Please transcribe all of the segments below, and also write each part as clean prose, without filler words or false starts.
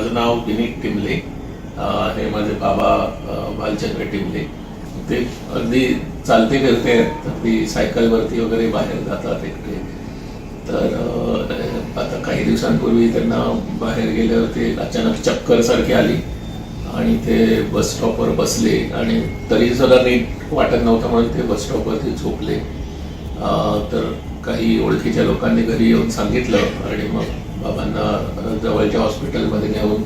माझं नाव विनीत टिमले. हे माझे बाबा भालचंद्र टिमले. ते अगदी चालते फिरते आहेत, अगदी सायकलवरती वगैरे बाहेर जातात इकडे. तर आता काही दिवसांपूर्वी त्यांना बाहेर गेल्यावरती अचानक चक्कर सारखी आली आणि ते बस स्टॉपवर बसले आणि तरी सुद्धा नीट वाटत नव्हतं म्हणून ते बस स्टॉपवरती झोपले. तर काही ओळखीच्या लोकांनी घरी येऊन सांगितलं आणि मग बाबांना जवळच्या हॉस्पिटलमध्ये नेऊन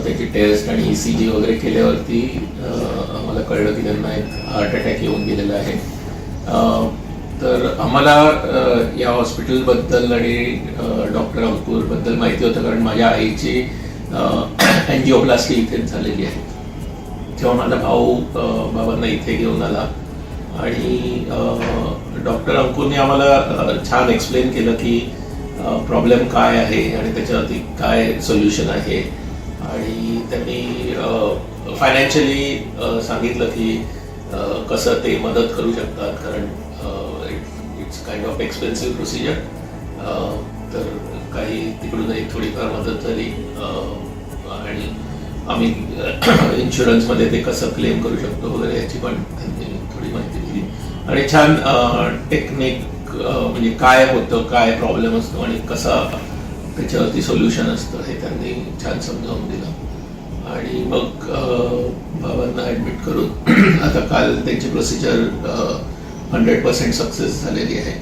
त्याची टेस्ट आणि ECG वगैरे केल्यावरती आम्हाला कळलं की त्यांना एक हार्ट अटॅक येऊन गेलेला आहे. तर आम्हाला या हॉस्पिटलबद्दल आणि डॉक्टर अंकुरबद्दल माहिती होतं, कारण माझ्या आईची अँजिओप्लास्टी इथेच झालेली आहे. तेव्हा माझा भाऊ बाबांना इथे घेऊन आला आणि डॉक्टर अंकुरने आम्हाला छान एक्सप्लेन केलं की प्रॉब्लेम काय आहे आणि त्याच्यावरती काय सोल्युशन आहे. आणि त्यांनी फायनान्शियली सांगितलं की कसं ते मदत करू शकतात, कारण it's kind of expensive procedure. तर काही तिकडून एक थोडीफार मदत झाली आणि आम्ही इन्शुरन्समध्ये ते कसं क्लेम करू शकतो वगैरे याची पण त्यांनी थोडी माहिती दिली. आणि छान टेक्निक म्हणजे काय होतं, काय प्रॉब्लेम असतो आणि कसा त्याच्यावरती सोल्युशन असतं हे त्यांनी छान समजावून दिलं. आणि मग बाबांना ॲडमिट करून आता काल त्यांची प्रोसिजर 100% सक्सेस झालेली आहे.